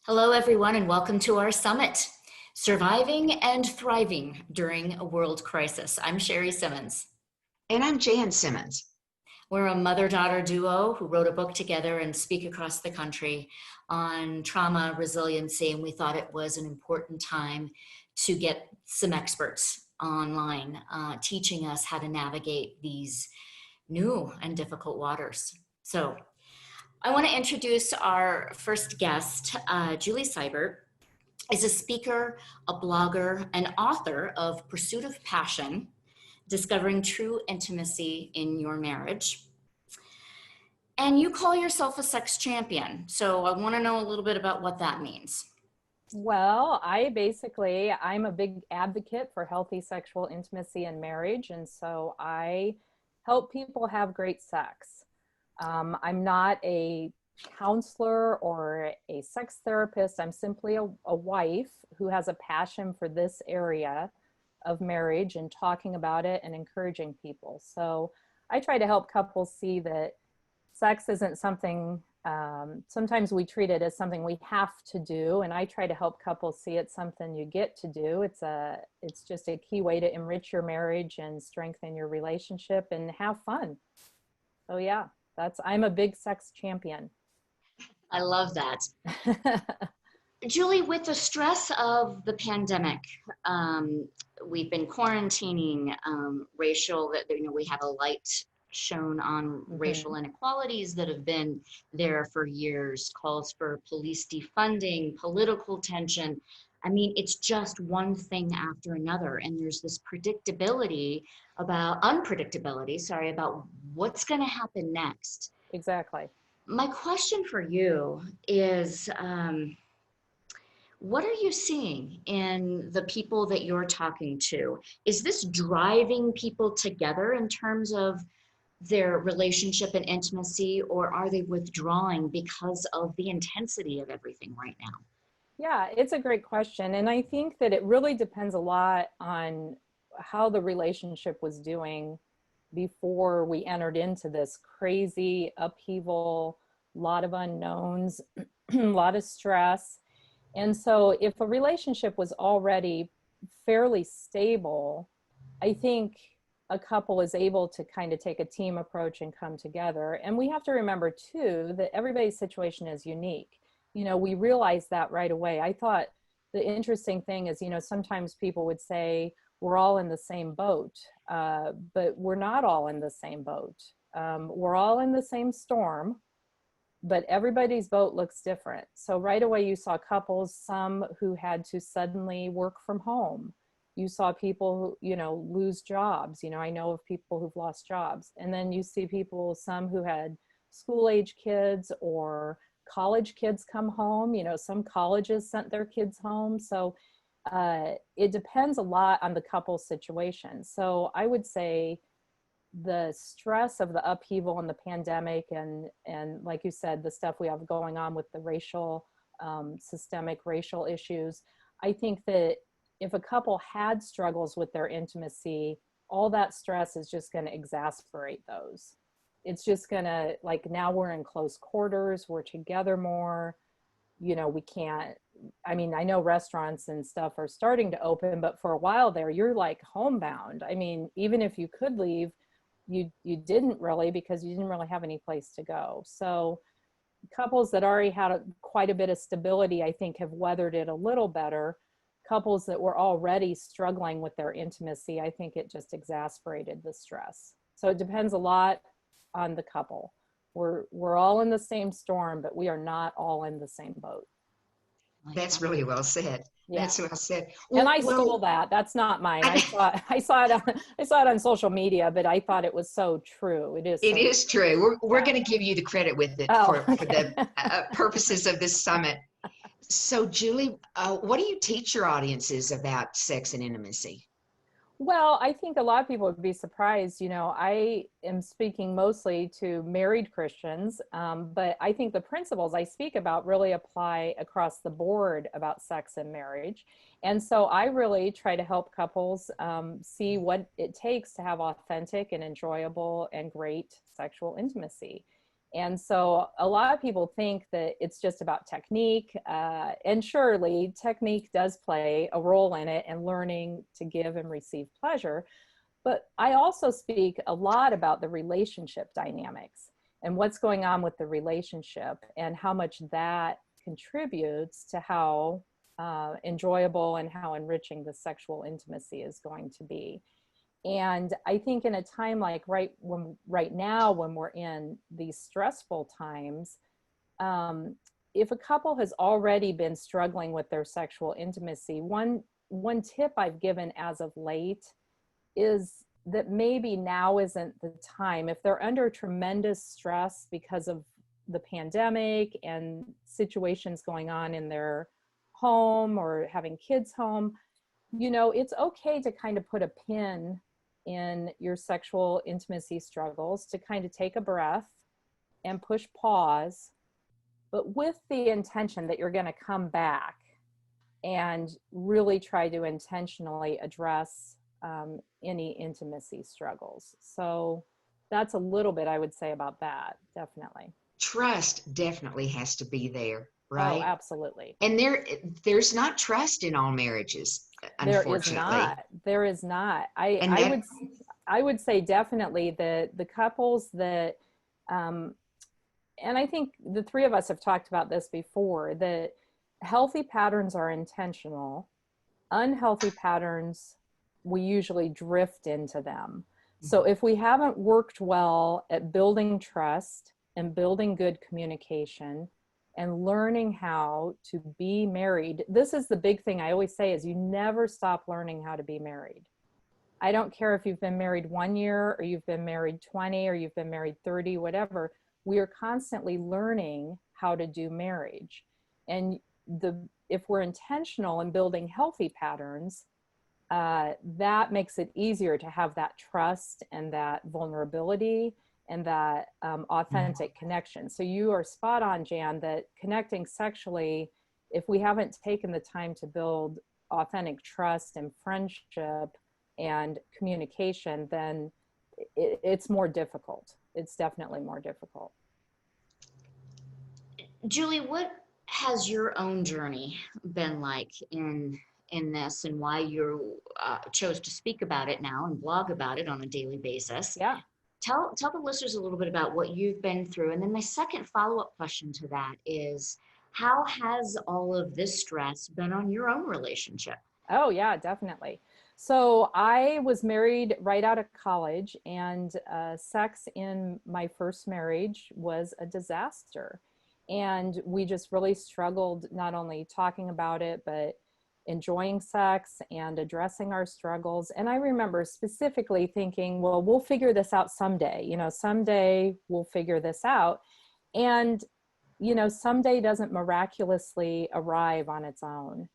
Hello, everyone, and welcome to our summit, Surviving and Thriving During a World Crisis. I'm Sherry Simmons. And I'm Jan Simmons. We're a mother-daughter duo who wrote a book together and speak across the country on trauma resiliency, and we thought it was an important time to get some experts online teaching us how to navigate these new and difficult waters. So I want to introduce our first guest, Julie Sibert is a speaker, a blogger, and author of Pursuit of Passion, Discovering True Intimacy in Your Marriage. And you call yourself a sex champion. So I want to know a little bit about what that means. Well, I'm a big advocate for healthy sexual intimacy in marriage. And so I help people have great sex. I'm not a counselor or a sex therapist. I'm simply a wife who has a passion for this area of marriage and talking about it and encouraging people. So I try to help couples see that sex isn't something, sometimes we treat it as something we have to do. And I try to help couples see it's something you get to do. It's just a key way to enrich your marriage and strengthen your relationship and have fun. So yeah, I'm a big sex champion. I love that. Julie, with the stress of the pandemic, we've been quarantining racial, we have a light shown on racial inequalities that have been there for years, calls for police defunding, political tension. I mean, it's just one thing after another. And there's this unpredictability, about what's going to happen next. Exactly. My question for you is, what are you seeing in the people that you're talking to? Is this driving people together in terms of their relationship and intimacy, or are they withdrawing because of the intensity of everything right now? Yeah, it's a great question. And I think that it really depends a lot on how the relationship was doing before we entered into this crazy upheaval, a lot of unknowns, a lot of stress. And so if a relationship was already fairly stable, I think a couple is able to kind of take a team approach and come together. And we have to remember too, that everybody's situation is unique. We realized that right away. I thought the interesting thing is, sometimes people would say, we're all in the same boat, but we're not all in the same boat. We're all in the same storm, but everybody's boat looks different. So right away you saw couples, some who had to suddenly work from home. You saw people who, lose jobs. I know of people who've lost jobs. And then you see people, some who had school-age kids or college kids come home. Some colleges sent their kids home. So it depends a lot on the couple's situation. So I would say the stress of the upheaval and the pandemic and like you said, the stuff we have going on with the racial, systemic racial issues, I think that if a couple had struggles with their intimacy, all that stress is just going to exacerbate those. It's just going to, like, now we're in close quarters, we're together more, we can't, I know restaurants and stuff are starting to open, but for a while there, you're like homebound. Even if you could leave, you didn't really, because you didn't really have any place to go. So couples that already had quite a bit of stability, I think, have weathered it a little better. Couples that were already struggling with their intimacy, I think it just exacerbated the stress. So it depends a lot on the couple. We're all in the same storm, but we are not all in the same boat. That's really well said. Yeah. That's well said. And I stole that. That's not mine. I saw it on social media, but I thought it was so true. It is. It is true. We're going to give you the credit with it for the purposes of this summit. So, Julie, what do you teach your audiences about sex and intimacy? Well, I think a lot of people would be surprised. I am speaking mostly to married Christians, but I think the principles I speak about really apply across the board about sex and marriage. And so I really try to help couples see what it takes to have authentic and enjoyable and great sexual intimacy. And so a lot of people think that it's just about technique, and surely technique does play a role in it and learning to give and receive pleasure. But I also speak a lot about the relationship dynamics and what's going on with the relationship and how much that contributes to how enjoyable and how enriching the sexual intimacy is going to be. And I think in a time like right now, when we're in these stressful times, if a couple has already been struggling with their sexual intimacy, one tip I've given as of late is that maybe now isn't the time. If they're under tremendous stress because of the pandemic and situations going on in their home or having kids home, it's okay to kind of put a pin in your sexual intimacy struggles, to kind of take a breath and push pause, but with the intention that you're going to come back and really try to intentionally address any intimacy struggles. So that's a little bit I would say about that, definitely. Trust definitely has to be there, Oh, right? absolutely. And there's not trust in all marriages, unfortunately. There is not. And I would say definitely that the couples that, and I think the three of us have talked about this before, that healthy patterns are intentional. Unhealthy patterns, we usually drift into them. So if we haven't worked well at building trust and building good communication and learning how to be married, this is the big thing I always say, is you never stop learning how to be married. I don't care if you've been married 1 year or you've been married 20 or you've been married 30, whatever. We are constantly learning how to do marriage. And if we're intentional in building healthy patterns, that makes it easier to have that trust and that vulnerability and that authentic connection. So you are spot on, Jan, that connecting sexually, if we haven't taken the time to build authentic trust and friendship and communication, then it's more difficult. It's definitely more difficult. Julie, what has your own journey been like in this, and why you chose to speak about it now and blog about it on a daily basis? Yeah. Tell the listeners a little bit about what you've been through. And then my second follow-up question to that is, how has all of this stress been on your own relationship? Oh, yeah, definitely. So I was married right out of college, and sex in my first marriage was a disaster. And we just really struggled, not only talking about it, but enjoying sex and addressing our struggles. And I remember specifically thinking, well, we'll figure this out someday. Someday we'll figure this out. And, someday doesn't miraculously arrive on its own.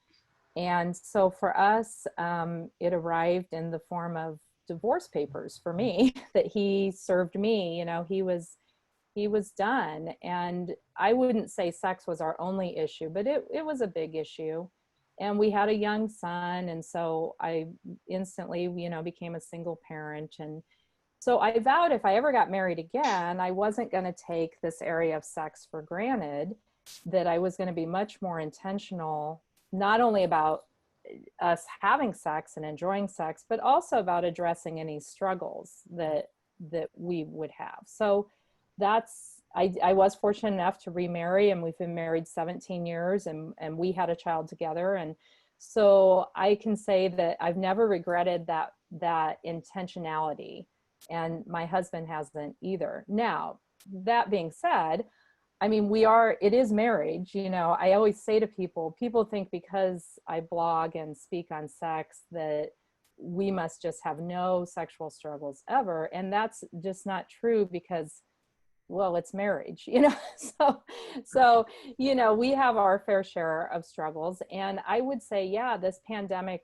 And so for us, it arrived in the form of divorce papers for me that he served me. He was done. And I wouldn't say sex was our only issue, but it was a big issue. And we had a young son. And so I instantly, became a single parent. And so I vowed if I ever got married again, I wasn't going to take this area of sex for granted, that I was going to be much more intentional, not only about us having sex and enjoying sex, but also about addressing any struggles that we would have. So I was fortunate enough to remarry, and we've been married 17 years, and we had a child together. And so I can say that I've never regretted that intentionality, and my husband hasn't either. Now, that being said, I mean, it is marriage. I always say to people think because I blog and speak on sex that we must just have no sexual struggles ever. And that's just not true, because, well, it's marriage, so, we have our fair share of struggles. And I would say, yeah, this pandemic,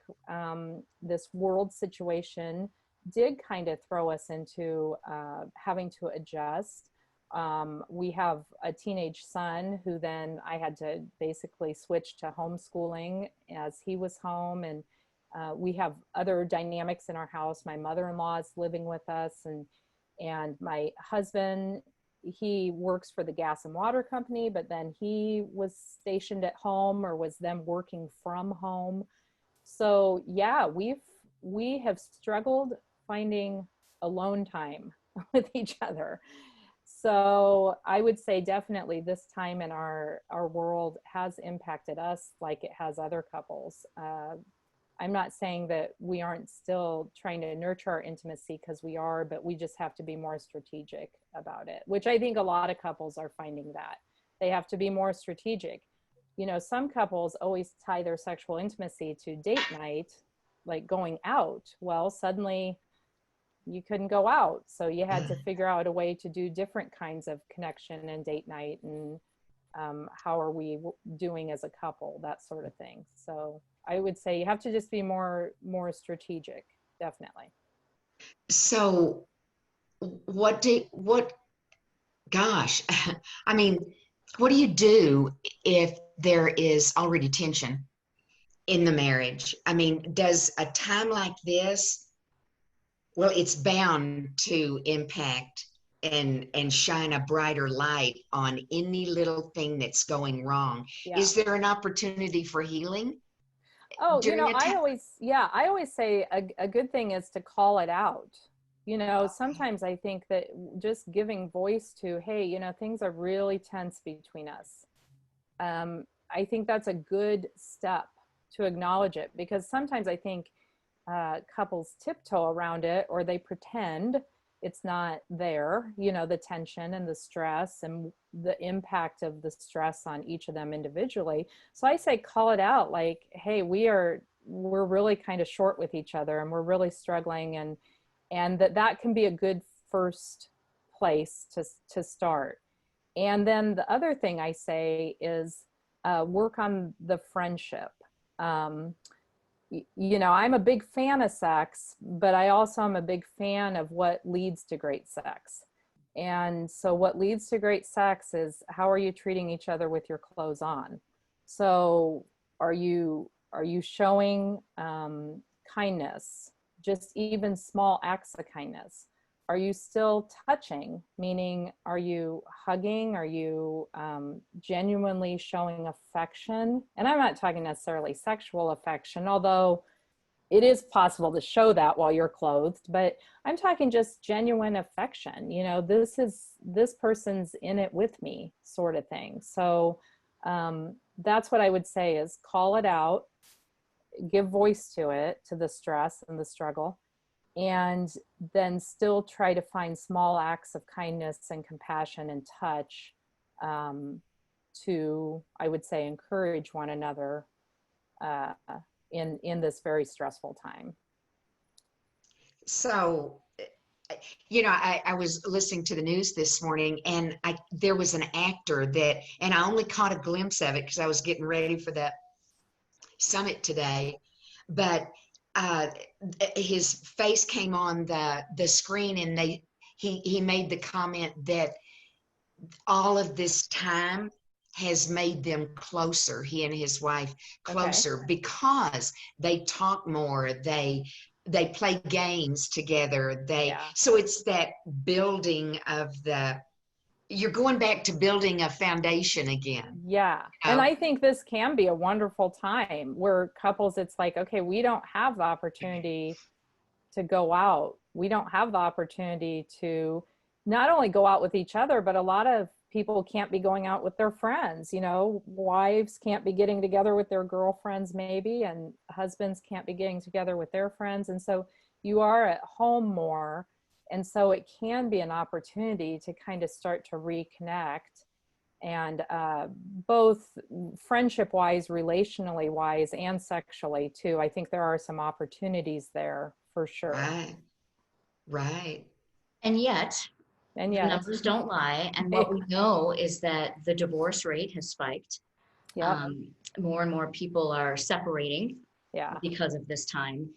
this world situation did kind of throw us into having to adjust. We have a teenage son who then I had to basically switch to homeschooling as he was home. And we have other dynamics in our house. My mother-in-law is living with us, and my husband he works for the gas and water company, but then he was stationed at home or was then working from home. So yeah, we have struggled finding alone time with each other. So I would say definitely this time in our world has impacted us like it has other couples. I'm not saying that we aren't still trying to nurture our intimacy, because we are, but we just have to be more strategic about it, which I think a lot of couples are finding that they have to be more strategic. You know, some couples always tie their sexual intimacy to date night, like going out. Well, suddenly you couldn't go out. So you had to figure out a way to do different kinds of connection and date night, and how are we doing as a couple, that sort of thing. So I would say you have to just be more strategic, definitely. So what, gosh, I mean, what do you do if there is already tension in the marriage? I mean, does a time like this, well, it's bound to impact and shine a brighter light on any little thing that's going wrong. Yeah. Is there an opportunity for healing? Oh, you during know, a time? I always say a good thing is to call it out. You know, sometimes I think that just giving voice to, hey, you know, things are really tense between us. I think that's a good step to acknowledge it, because sometimes I think couples tiptoe around it, or they pretend it's not there, you know, the tension and the stress and the impact of the stress on each of them individually. So I say call it out, like, hey, we're really kind of short with each other, and we're really struggling, and that can be a good first place to start. And then the other thing I say is work on the friendship. You know, I'm a big fan of sex, but I also am a big fan of what leads to great sex. And so what leads to great sex is, how are you treating each other with your clothes on? So are you showing kindness, just even small acts of kindness? Are you still touching? Meaning, are you hugging? Are you genuinely showing affection? And I'm not talking necessarily sexual affection, although it is possible to show that while you're clothed, but I'm talking just genuine affection. You know, this person's in it with me, sort of thing. So that's what I would say, is call it out, give voice to it, to the stress and the struggle, and then still try to find small acts of kindness and compassion and touch to, I would say, encourage one another in this very stressful time. So, you know, I was listening to the news this morning, and there was an actor that, and I only caught a glimpse of it because I was getting ready for the summit today, but his face came on the screen, and he made the comment that all of this time has made them closer, he and his wife closer, Okay. because they talk more, they play games together, Yeah. so it's that building of you're going back to building a foundation again. Yeah. You And know? I think this can be a wonderful time where couples, it's like, okay, we don't have the opportunity to go out. We don't have the opportunity to not only go out with each other, but a lot of people can't be going out with their friends. You know, wives can't be getting together with their girlfriends maybe, and husbands can't be getting together with their friends. And so you are at home more. And so it can be an opportunity to kind of start to reconnect, and both friendship wise, relationally wise, and sexually too. I think there are some opportunities there for sure. Right. And yet, And the yet, numbers don't lie. And what we know is that the divorce rate has spiked. yep, More and more people are separating yeah. because of this time.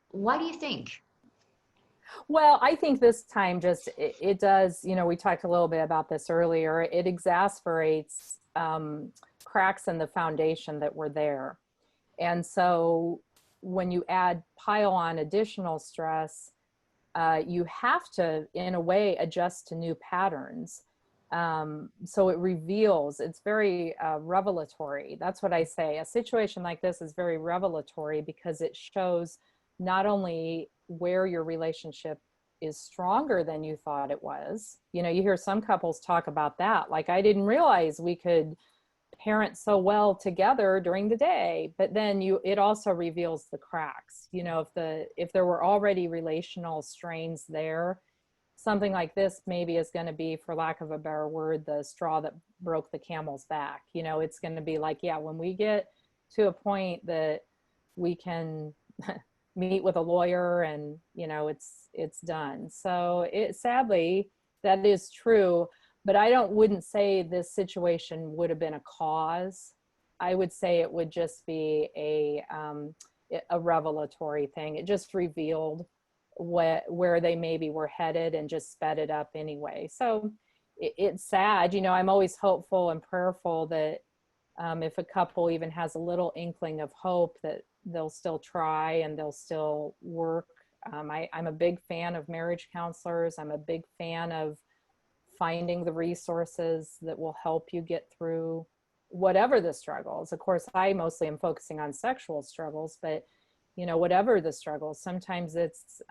Why do you think? Well, I think this time just, it does, you know, we talked a little bit about this earlier, it exasperates cracks in the foundation that were there. And so when you pile on additional stress, you have to, in a way, adjust to new patterns. So it reveals, it's very revelatory. That's what I say. A situation like this is very revelatory because it shows not only where your relationship is stronger than you thought it was. You know, you hear some couples talk about that. Like, I didn't realize we could parent so well together during the day, but then it also reveals the cracks. You know, if there were already relational strains there, something like this maybe is going to be, for lack of a better word, the straw that broke the camel's back. You know, it's going to be like, yeah, when we get to a point that we can meet with a lawyer and, you know, it's done. So sadly, that is true, but wouldn't say this situation would have been a cause. I would say it would just be a revelatory thing. It just revealed where they maybe were headed and just sped it up anyway. So it's sad. You know, I'm always hopeful and prayerful that if a couple even has a little inkling of hope, that they'll still try and they'll still work. I'm a big fan of marriage counselors. I'm a big fan of finding the resources that will help you get through whatever the struggles. Of course, I mostly am focusing on sexual struggles, but you know, whatever the struggles, sometimes it's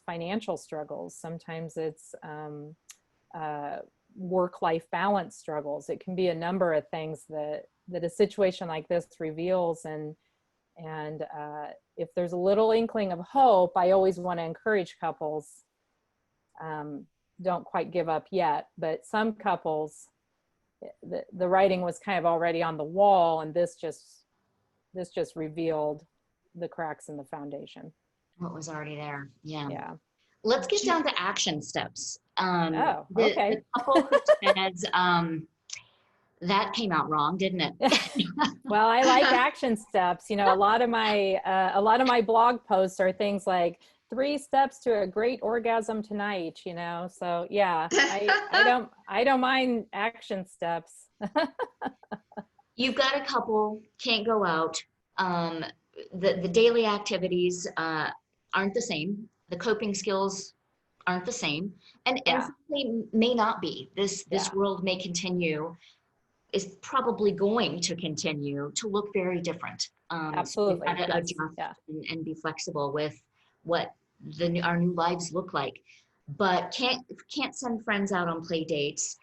financial struggles, sometimes it's work-life balance struggles. It can be a number of things that a situation like this reveals. And if there's a little inkling of hope, I always want to encourage couples, don't quite give up yet. But some couples, the writing was kind of already on the wall, and this just revealed the cracks in the foundation. What was already there. Yeah. Yeah. Let's get down to action steps. Oh, okay. The couple who says, that came out wrong, didn't it? Well, I like action steps. You know, a lot of my blog posts are things like 3 steps to a great orgasm tonight, you know? So yeah, I don't mind action steps. You've got a couple, can't go out. The daily activities aren't the same. The coping skills aren't the same, and simply may not be. This world may continue, is probably going to continue to look very different. Absolutely. So we've got to adjust and be flexible with what our new lives look like. But can't send friends out on play dates.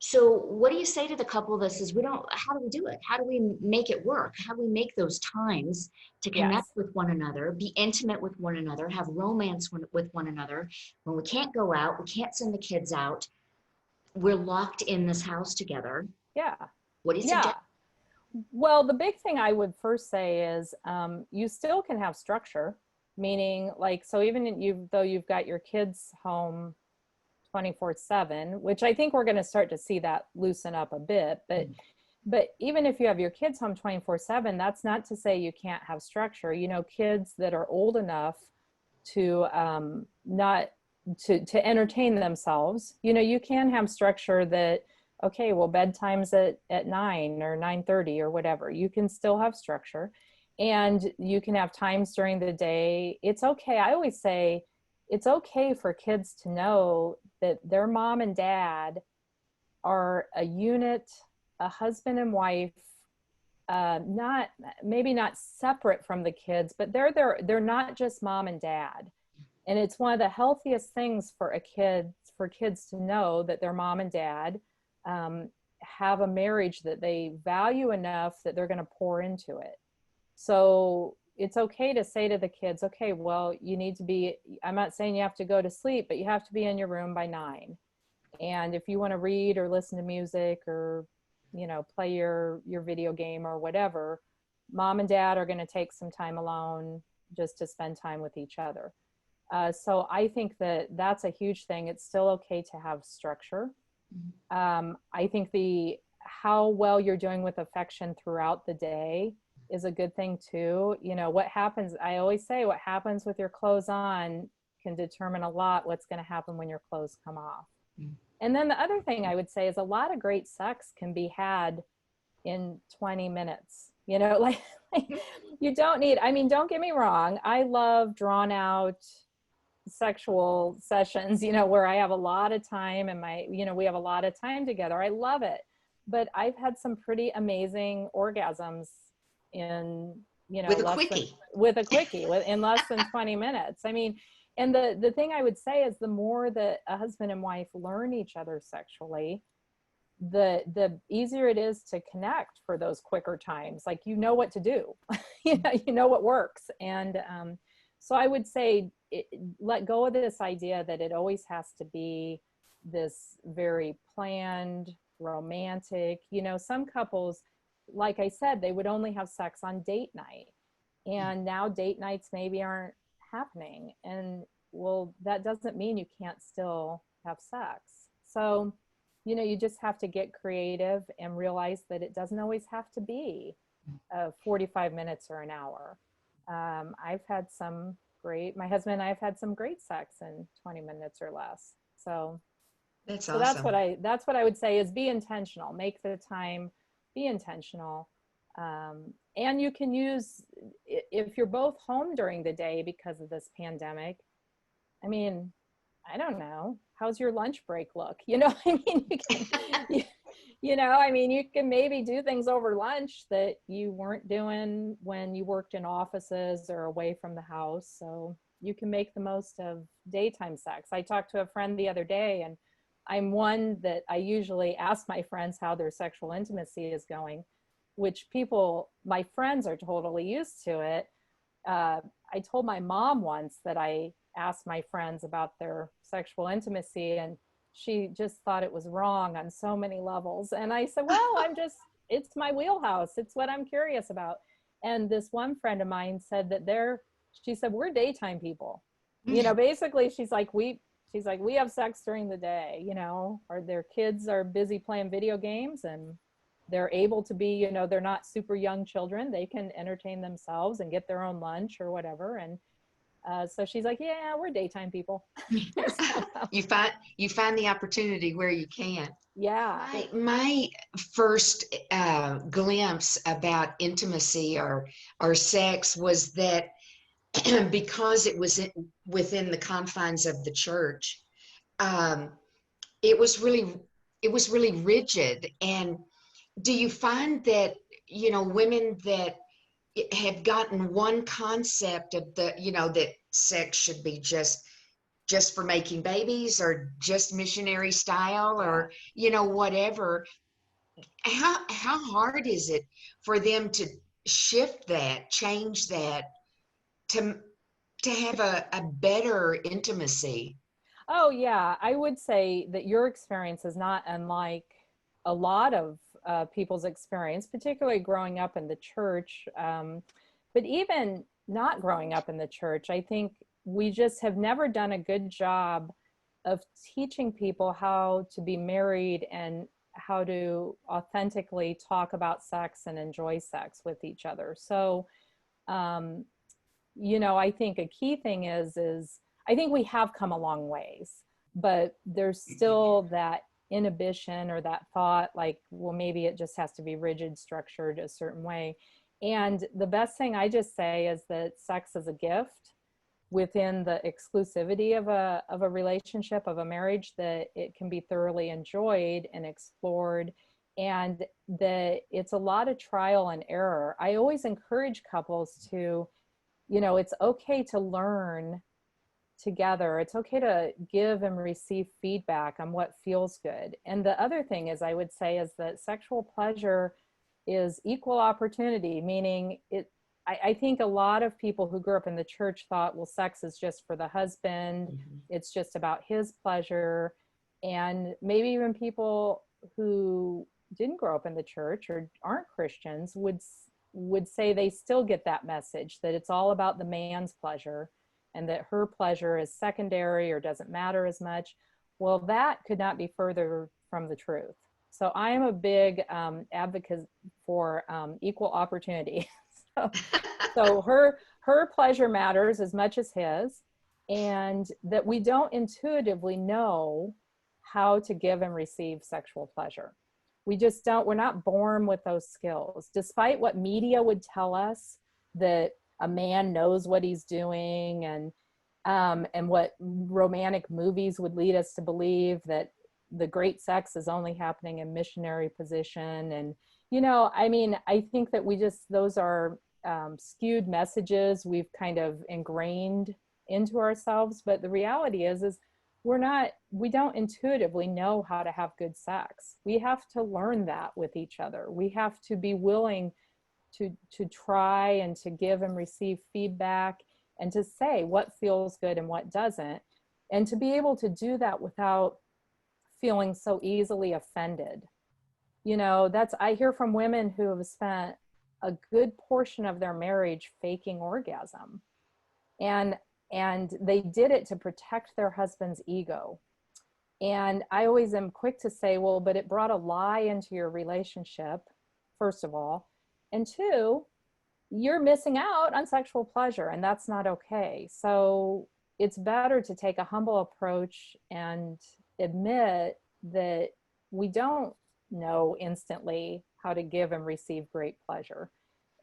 So what do you say to the couple that says, how do we do it? How do we make it work? How do we make those times to connect with one another, be intimate with one another, have romance with one another? When we can't go out, we can't send the kids out, we're locked in this house together. Yeah. What do you suggest? Well, the big thing I would first say is you still can have structure, meaning like, so even though you've got your kids home 24/7, which I think we're going to start to see that loosen up a bit. But even if you have your kids home 24/7, that's not to say you can't have structure. You know, kids that are old enough to not to entertain themselves, you know, you can have structure that, okay, well, bedtime's at 9 or 9:30 or whatever. You can still have structure, and you can have times during the day. It's okay. I always say it's okay for kids to know that their mom and dad are a unit, a husband and wife, maybe not separate from the kids, but they're not just mom and dad. And it's one of the healthiest things for kids to know that their mom and dad have a marriage that they value enough that they're going to pour into it. So it's okay to say to the kids, okay, well, you need to be, I'm not saying you have to go to sleep, but you have to be in your room by 9. And if you want to read or listen to music or, you know, play your video game or whatever, mom and dad are going to take some time alone just to spend time with each other. So I think that that's a huge thing. It's still okay to have structure. I think how well you're doing with affection throughout the day is a good thing too. You know, I always say what happens with your clothes on can determine a lot what's going to happen when your clothes come off. And then the other thing I would say is a lot of great sex can be had in 20 minutes. You know, like you don't need, I mean, don't get me wrong. I love drawn out sexual sessions, where I have a lot of time and we have a lot of time together. I love it. But I've had some pretty amazing orgasms in, With a less than, quickie. with a quickie, in less than 20 minutes. I mean, and the thing I would say is the more that a husband and wife learn each other sexually, the easier it is to connect for those quicker times. Like, what to do, you know what works. And so I would say let go of this idea that it always has to be this very planned, romantic, some couples, like I said, they would only have sex on date night. And now date nights maybe aren't happening. And well, that doesn't mean you can't still have sex. So, you just have to get creative and realize that it doesn't always have to be 45 minutes or an hour. My husband and I have had some great sex in 20 minutes or less. So That's so awesome. that's what I would say is be intentional, make the time, be intentional. And you can use, if you're both home during the day because of this pandemic, I mean, I don't know, how's your lunch break look? I mean, you can maybe do things over lunch that you weren't doing when you worked in offices or away from the house. So you can make the most of daytime sex. I talked to a friend the other day, and I'm one that I usually ask my friends how their sexual intimacy is going, which my friends are totally used to it. I told my mom once that I asked my friends about their sexual intimacy, and she just thought it was wrong on so many levels. And I said, well, it's my wheelhouse. It's what I'm curious about. And this one friend of mine said that she said, we're daytime people. Basically she's like, we have sex during the day, or their kids are busy playing video games and they're able to be, they're not super young children. They can entertain themselves and get their own lunch or whatever. And so she's like, yeah, we're daytime people. You find the opportunity where you can. Yeah. My first glimpse about intimacy or sex was that because it was within the confines of the church, it was really rigid. And do you find that women that have gotten one concept of that sex should be just for making babies or just missionary style or whatever, how hard is it for them to shift that, change that, to have a better intimacy? Oh yeah, I would say that your experience is not unlike a lot of people's experience, particularly growing up in the church. But even not growing up in the church, I think we just have never done a good job of teaching people how to be married and how to authentically talk about sex and enjoy sex with each other. So, I think a key thing is I think we have come a long ways, but there's still that inhibition or that thought like, well, maybe it just has to be rigid, structured a certain way. And the best thing I just say is that sex is a gift within the exclusivity of a relationship, of a marriage, that it can be thoroughly enjoyed and explored, and that it's a lot of trial and error. I always encourage couples to, it's okay to learn together. It's okay to give and receive feedback on what feels good. And the other thing is, I would say, is that sexual pleasure is equal opportunity, meaning I think a lot of people who grew up in the church thought, well, sex is just for the husband. Mm-hmm. It's just about his pleasure. And maybe even people who didn't grow up in the church or aren't Christians would say they still get that message, that it's all about the man's pleasure and that her pleasure is secondary or doesn't matter as much. Well, that could not be further from the truth. So I am a big advocate for equal opportunity. So her pleasure matters as much as his, and that we don't intuitively know how to give and receive sexual pleasure. We just don't, we're not born with those skills, despite what media would tell us that a man knows what he's doing. And and what romantic movies would lead us to believe, that the great sex is only happening in missionary position. And, I mean, I think that those are skewed messages we've kind of ingrained into ourselves. But the reality is we don't intuitively know how to have good sex. We have to learn that with each other. We have to be willing to try and to give and receive feedback, and to say what feels good and what doesn't, and to be able to do that without feeling so easily offended. I hear from women who have spent a good portion of their marriage faking orgasm, and they did it to protect their husband's ego. And I always am quick to say, well, but it brought a lie into your relationship, first of all, and two, you're missing out on sexual pleasure, and that's not okay. So it's better to take a humble approach and admit that we don't know instantly how to give and receive great pleasure,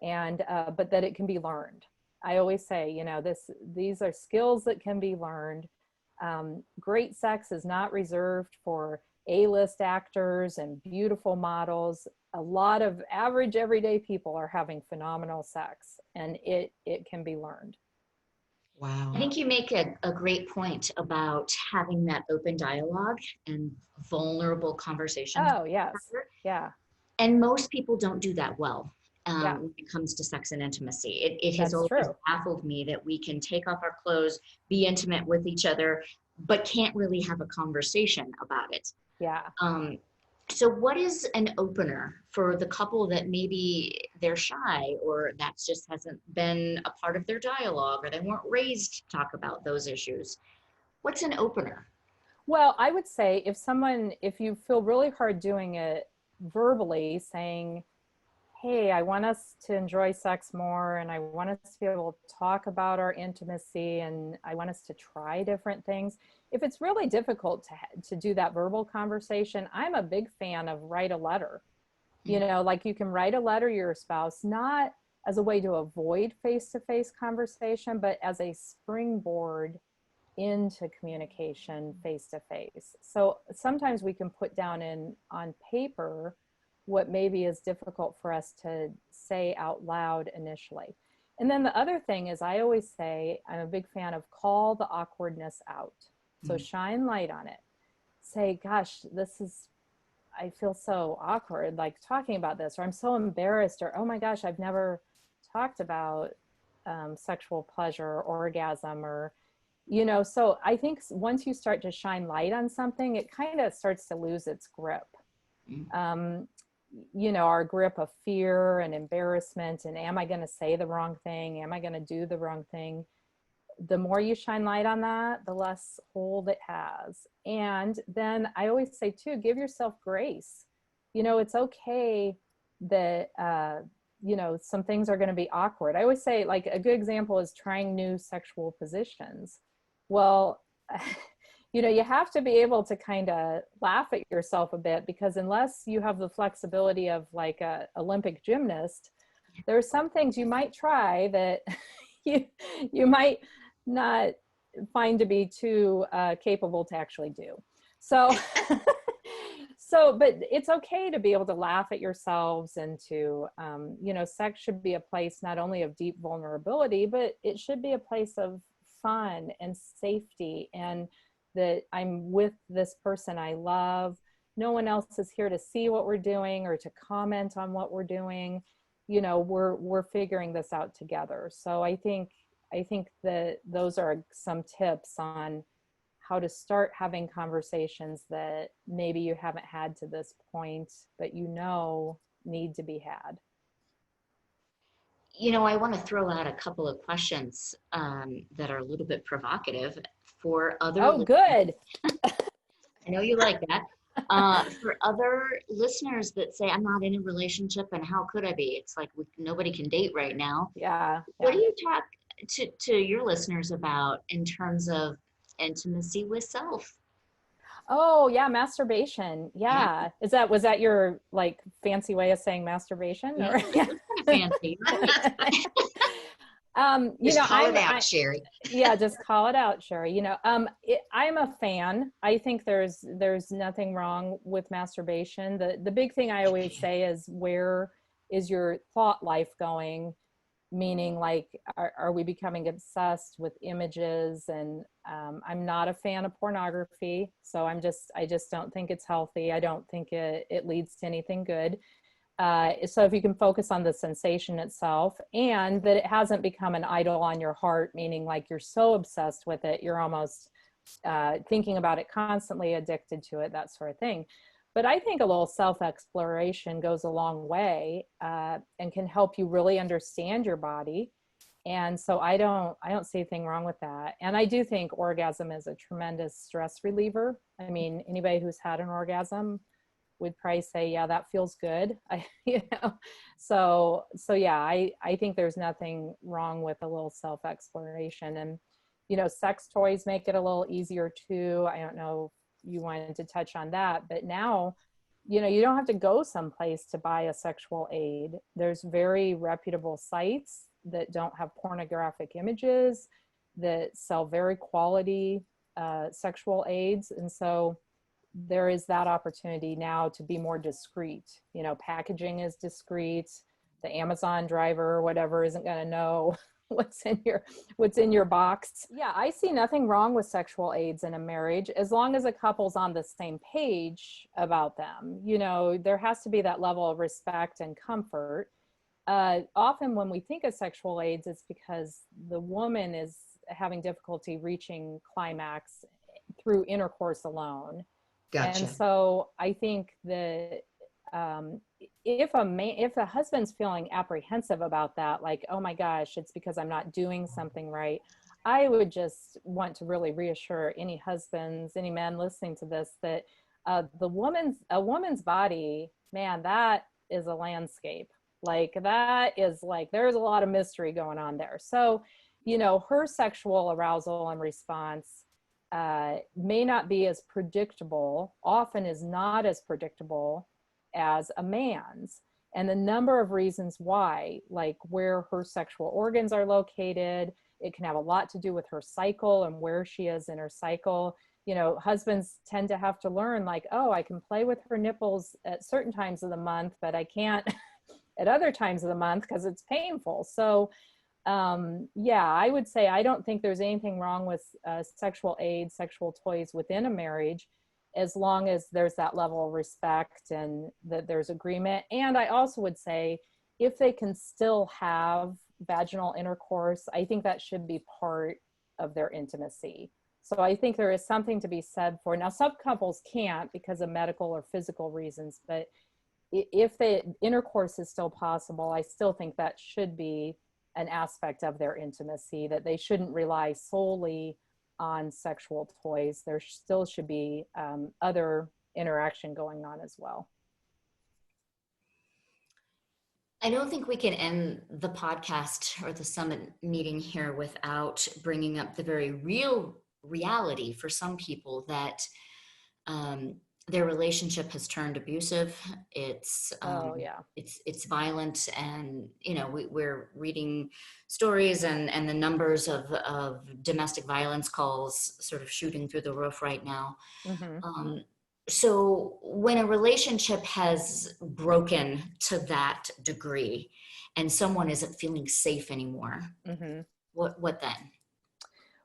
and but that it can be learned. I always say, these are skills that can be learned. Great sex is not reserved for A-list actors and beautiful models. A lot of average everyday people are having phenomenal sex, and it can be learned. Wow. I think you make a great point about having that open dialogue and vulnerable conversation. Oh, yes. Yeah. And most people don't do that well Yeah. when it comes to sex and intimacy. It has That's always true. baffled me that we can take off our clothes, be intimate with each other, but can't really have a conversation about it. Yeah. So what is an opener for the couple that maybe they're shy, or that just hasn't been a part of their dialogue, or they weren't raised to talk about those issues? What's an opener? Well, I would say if you feel really hard doing it verbally, saying, hey, I want us to enjoy sex more, and I want us to be able to talk about our intimacy, and I want us to try different things. If it's really difficult to do that verbal conversation, I'm a big fan of write a letter. Like you can write a letter to your spouse, not as a way to avoid face-to-face conversation, but as a springboard into communication face-to-face. So sometimes we can put down on paper what maybe is difficult for us to say out loud initially. And then the other thing is, I always say, I'm a big fan of call the awkwardness out. So shine light on it. Say, gosh, I feel so awkward, like talking about this, or I'm so embarrassed, or, oh my gosh, I've never talked about sexual pleasure or orgasm, or, so I think once you start to shine light on something, it kind of starts to lose its grip. Our grip of fear and embarrassment, and am I going to say the wrong thing? Am I going to do the wrong thing? The more you shine light on that, the less hold it has. And then I always say too, give yourself grace. It's okay that, some things are going to be awkward. I always say, like, a good example is trying new sexual positions. Well, you have to be able to kind of laugh at yourself a bit, because unless you have the flexibility of like a Olympic gymnast, there are some things you might try that you might not find to be too capable to actually do. So, but it's okay to be able to laugh at yourselves, and to, sex should be a place not only of deep vulnerability, but it should be a place of fun and safety, and that I'm with this person I love. No one else is here to see what we're doing or to comment on what we're doing. We're figuring this out together. So I think that those are some tips on how to start having conversations that maybe you haven't had to this point, but need to be had. I want to throw out a couple of questions that are a little bit provocative for other. Oh, good. I know you like that. For other listeners that say, I'm not in a relationship, and how could I be? It's like nobody can date right now. Yeah. What do you talk to your listeners about in terms of intimacy with self? Oh yeah, masturbation. Yeah. Was that your like fancy way of saying masturbation? Yeah, Or? it's kind of fancy. You Just know, call it out, Sherry. yeah, just call it out, Sherry. You know, I'm a fan. I think there's nothing wrong with masturbation. The big thing I always say is, where is your thought life going? Meaning, like, are we becoming obsessed with images? And I'm not a fan of pornography, so I just don't think it's healthy. I don't think it leads to anything good. So if you can focus on the sensation itself, and that it hasn't become an idol on your heart, meaning like you're so obsessed with it, you're almost thinking about it constantly, addicted to it, that sort of thing. But I think a little self-exploration goes a long way, and can help you really understand your body. And so I don't see anything wrong with that. And I do think orgasm is a tremendous stress reliever. I mean, anybody who's had an orgasm would probably say, yeah, that feels good. So yeah, I think there's nothing wrong with a little self-exploration. And, sex toys make it a little easier too. I don't know if you wanted to touch on that, but now, you don't have to go someplace to buy a sexual aid. There's very reputable sites that don't have pornographic images, that sell very quality sexual aids. And so there is that opportunity now to be more discreet. Packaging is discreet. The Amazon driver or whatever isn't going to know what's in your box. Yeah, I see nothing wrong with sexual aids in a marriage, as long as a couple's on the same page about them. There has to be that level of respect and comfort. Often when we think of sexual aids, it's because the woman is having difficulty reaching climax through intercourse alone. Gotcha. And so I think that if a husband's feeling apprehensive about that, like, oh my gosh, it's because I'm not doing something right, I would just want to really reassure any husbands, any men listening to this, that a woman's body, man, that is a landscape. Like, that is like, there's a lot of mystery going on there. So, her sexual arousal and response may not be as predictable, often is not as predictable as a man's. And the number of reasons why, like where her sexual organs are located, it can have a lot to do with her cycle and where she is in her cycle. Husbands tend to have to learn, like, oh, I can play with her nipples at certain times of the month, but I can't at other times of the month because it's painful. So yeah, I would say I don't think there's anything wrong with sexual aids, sexual toys within a marriage, as long as there's that level of respect and that there's agreement. And I also would say, if they can still have vaginal intercourse, I think that should be part of their intimacy. So I think there is something to be said for, now some couples can't because of medical or physical reasons, but if the intercourse is still possible, I still think that should be an aspect of their intimacy, that they shouldn't rely solely on sexual toys. There still should be other interaction going on as well. I don't think we can end the podcast or the summit meeting here without bringing up the very real reality for some people that their relationship has turned abusive. It's it's violent, and we're reading stories, and the numbers of domestic violence calls sort of shooting through the roof right now. Mm-hmm. So when a relationship has broken to that degree and someone isn't feeling safe anymore, Mm-hmm. what then?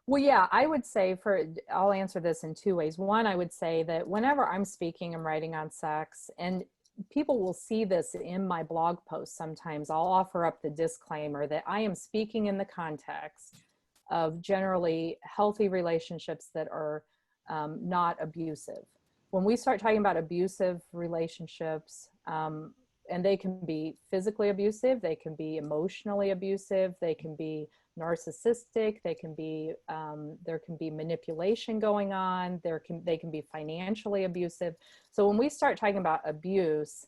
Well, yeah, I would say I'll answer this in two ways. One, I would say that whenever I'm speaking and writing on sex, and people will see this in my blog posts sometimes, I'll offer up the disclaimer that I am speaking in the context of generally healthy relationships that are not abusive. When we start talking about abusive relationships, and they can be physically abusive, they can be emotionally abusive, they can be narcissistic, they can be there can be manipulation going on, they can be financially abusive. So when we start talking about abuse,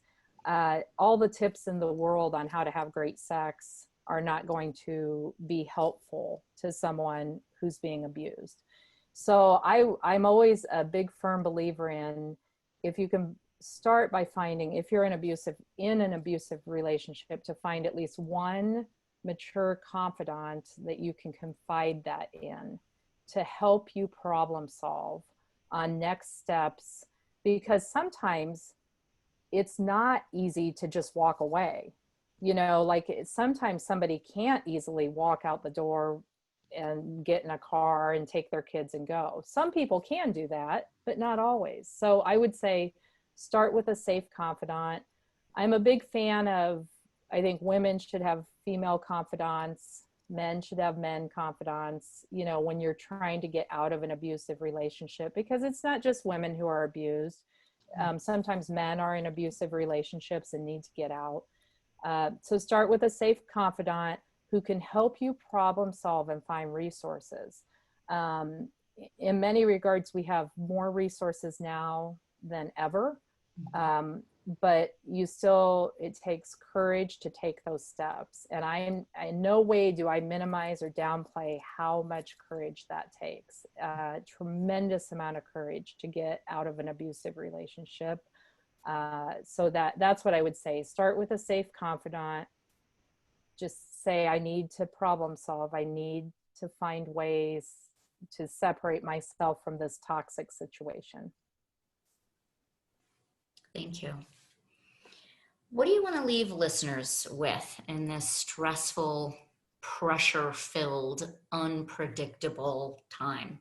all the tips in the world on how to have great sex are not going to be helpful to someone who's being abused. So I'm always a big firm believer in, if you can start by finding, if you're in an abusive relationship, to find at least one mature confidant that you can confide that in to help you problem solve on next steps, because sometimes it's not easy to just walk away. You know, like sometimes somebody can't easily walk out the door and get in a car and take their kids and go. Some people can do that, but not always. So I would say start with a safe confidant. I'm a big fan of, I think women should have female confidants, men should have men confidants, you know, when you're trying to get out of an abusive relationship, because it's not just women who are abused. Sometimes men are in abusive relationships and need to get out. So start with a safe confidant who can help you problem solve and find resources. In many regards, we have more resources now than ever. But you still, it takes courage to take those steps. And in no way do I minimize or downplay how much courage that takes. Tremendous amount of courage to get out of an abusive relationship. So that's what I would say. Start with a safe confidant. Just say, I need to problem solve. I need to find ways to separate myself from this toxic situation. Thank you. What do you want to leave listeners with in this stressful, pressure-filled, unpredictable time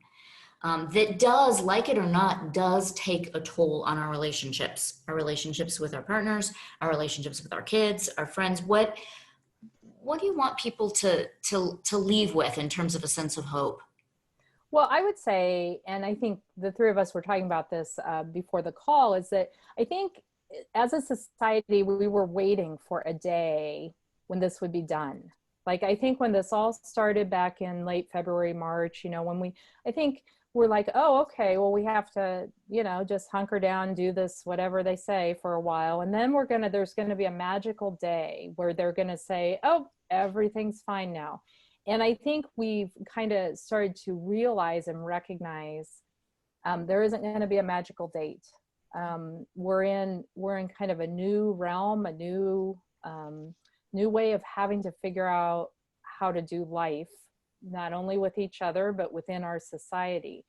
that does, like it or not, does take a toll on our relationships with our partners, our relationships with our kids, our friends? What do you want people to leave with in terms of a sense of hope? Well, I would say, and I think the three of us were talking about this before the call, is that I think as a society, we were waiting for a day when this would be done. Like, I think when this all started back in late February, March, you know, I think we're like, oh, okay, well, we have to, you know, just hunker down, do this, whatever they say for a while. And then there's going to be a magical day where they're going to say, oh, everything's fine now. And I think we've kind of started to realize and recognize there isn't going to be a magical date. We're in kind of a new realm, a new way of having to figure out how to do life, not only with each other, but within our society.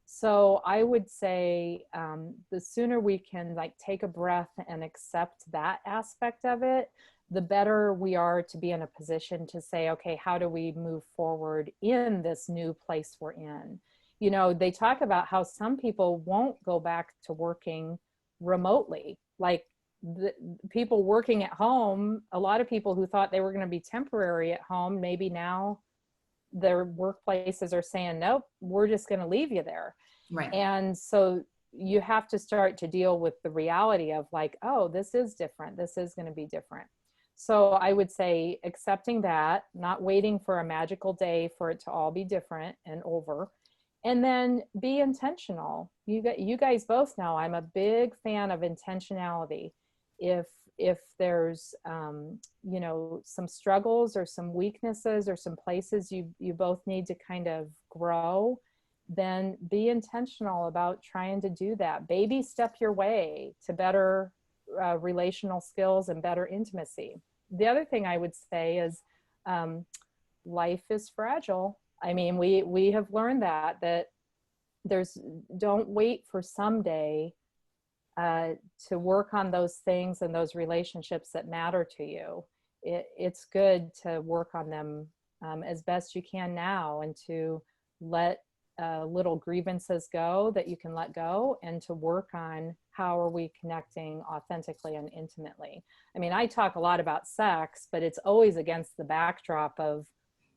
So I would say the sooner we can like take a breath and accept that aspect of it, the better we are to be in a position to say, okay, how do we move forward in this new place we're in? You know, they talk about how some people won't go back to working remotely. Like the people working at home, a lot of people who thought they were going to be temporary at home, maybe now their workplaces are saying, nope, we're just going to leave you there. Right. And so you have to start to deal with the reality of like, oh, this is different. This is going to be different. So I would say accepting that, not waiting for a magical day for it to all be different and over. And then be intentional. You guys both know I'm a big fan of intentionality. If there's you know, some struggles or some weaknesses or some places you both need to kind of grow, then be intentional about trying to do that. Baby step your way to better relational skills and better intimacy. The other thing I would say is life is fragile. I mean, we have learned that don't wait for someday to work on those things and those relationships that matter to you. It's good to work on them as best you can now, and to let little grievances go that you can let go, and to work on how are we connecting authentically and intimately. I mean, I talk a lot about sex, but it's always against the backdrop of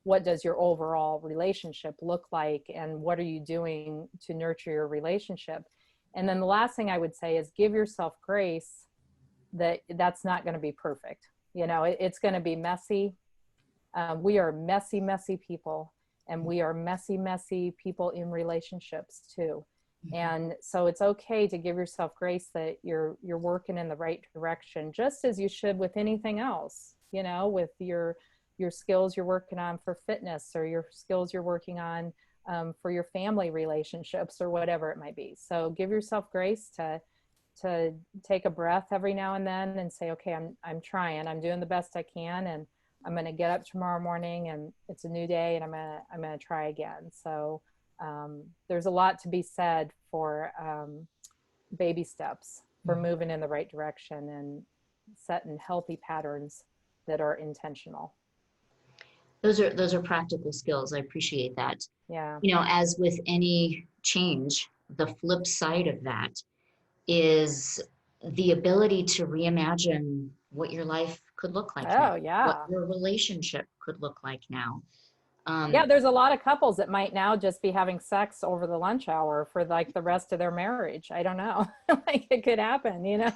what does your overall relationship look like, and what are you doing to nurture your relationship? And then the last thing I would say is give yourself grace that that's not going to be perfect. You know, it's going to be messy. We are messy, messy people, and we are messy, messy people in relationships too. And so it's okay to give yourself grace that you're working in the right direction, just as you should with anything else, you know, with your skills you're working on for fitness, or your skills you're working on for your family relationships, or whatever it might be. So give yourself grace to take a breath every now and then and say, okay, I'm trying, I'm doing the best I can, and I'm going to get up tomorrow morning and it's a new day and I'm going to try again. So there's a lot to be said for baby steps, for moving in the right direction and setting healthy patterns that are intentional. Those are practical skills. I appreciate that. Yeah. You know, as with any change, the flip side of that is the ability to reimagine what your life could look like now, Oh, yeah. what your relationship could look like now. Yeah, there's a lot of couples that might now just be having sex over the lunch hour for like the rest of their marriage. I don't know. Like it could happen, you know?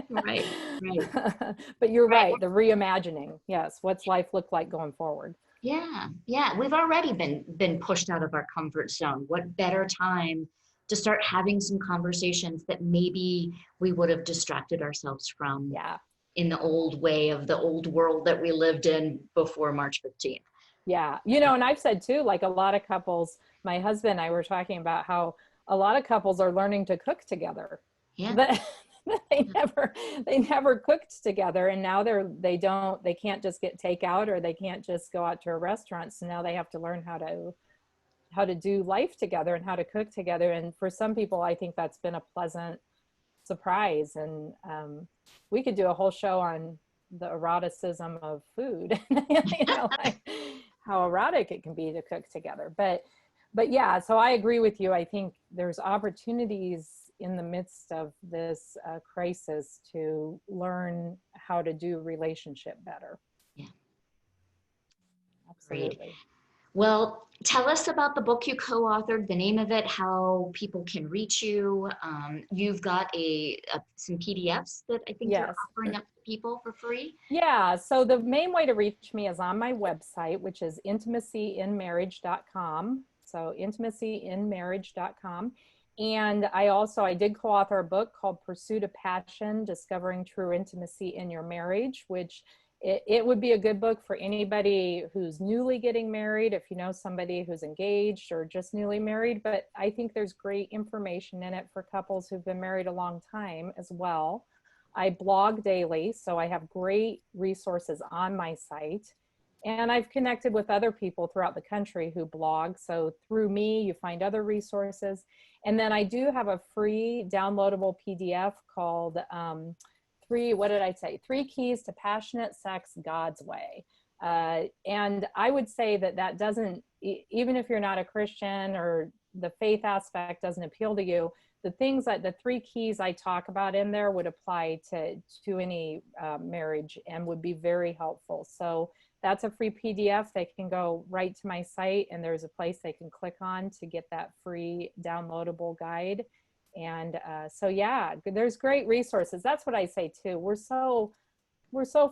Right, right. But you're Right. right. The reimagining. Yes. What's life look like going forward? Yeah, yeah. We've already been pushed out of our comfort zone. What better time to start having some conversations that maybe we would have distracted ourselves from Yeah. in the old way of the old world that we lived in before March 15th. Yeah. You know, and I've said too, like a lot of couples, my husband and I were talking about how a lot of couples are learning to cook together. Yeah. But they never cooked together, and now they can't just get takeout, or they can't just go out to a restaurant. So now they have to learn how to do life together and how to cook together. And for some people, I think that's been a pleasant surprise. And we could do a whole show on the eroticism of food, you know, like how erotic it can be to cook together. But yeah, so I agree with you. I think there's opportunities in the midst of this crisis to learn how to do relationship better. Yeah. Absolutely. Great. Well, tell us about the book you co-authored, the name of it, how people can reach you. You've got some PDFs that I think Yes. you're offering up to people for free. Yeah, so the main way to reach me is on my website, which is intimacyinmarriage.com. So intimacyinmarriage.com. And I did co-author a book called Pursuit of Passion, Discovering True Intimacy in Your Marriage, which it would be a good book for anybody who's newly getting married, if you know somebody who's engaged or just newly married. But I think there's great information in it for couples who've been married a long time as well. I blog daily, so I have great resources on my site. And I've connected with other people throughout the country who blog. So through me, you find other resources. And then I do have a free downloadable PDF called Three Keys to Passionate Sex God's Way. And I would say that doesn't, even if you're not a Christian or the faith aspect doesn't appeal to you, the 3 keys I talk about in there would apply to any marriage and would be very helpful. So that's a free PDF. They can go right to my site and there's a place they can click on to get that free downloadable guide. And so yeah, there's great resources. That's what I say too. We're so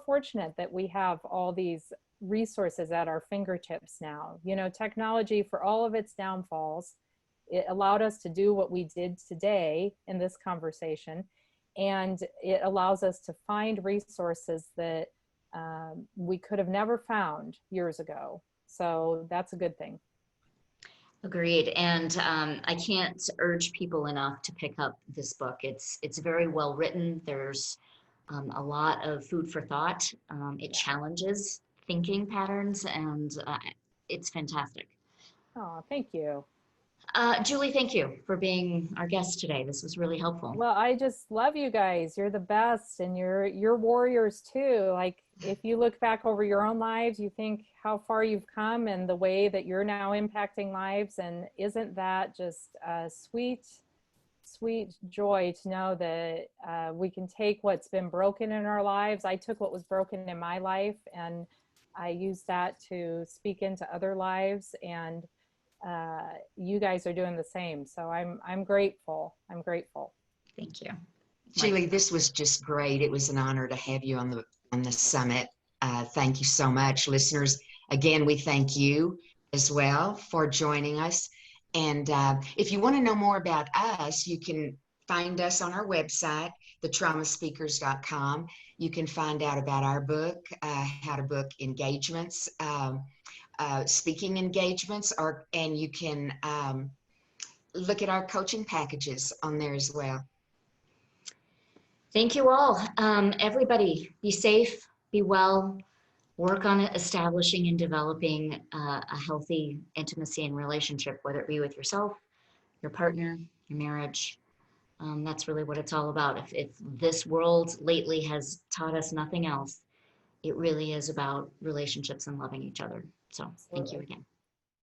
fortunate that we have all these resources at our fingertips now. You know, technology, for all of its downfalls, it allowed us to do what we did today in this conversation. And it allows us to find resources that we could have never found years ago. So that's a good thing. Agreed. And I can't urge people enough to pick up this book. It's very well written. There's a lot of food for thought. It challenges thinking patterns, and it's fantastic. Oh, thank you. Julie, thank you for being our guest today. This was really helpful. Well, I just love you guys. You're the best, and you're warriors too. Like if you look back over your own lives, you think how far you've come and the way that you're now impacting lives. And isn't that just a sweet joy to know that we can take what's been broken in our lives. I took what was broken in my life and I used that to speak into other lives, and you guys are doing the same. So I'm grateful. I'm grateful. Thank you. Julie, this was just great. It was an honor to have you on the summit. Thank you so much. Listeners, again, we thank you as well for joining us. And if you want to know more about us, you can find us on our website, thetraumaspeakers.com. You can find out about our book, how to book engagements, speaking engagements, and you can look at our coaching packages on there as well. Thank you all. Everybody, be safe, be well. work on establishing and developing a healthy intimacy and relationship, whether it be with yourself, your partner, your marriage. That's really what it's all about. If this world lately has taught us nothing else, it really is about relationships and loving each other. So thank you Absolutely. again.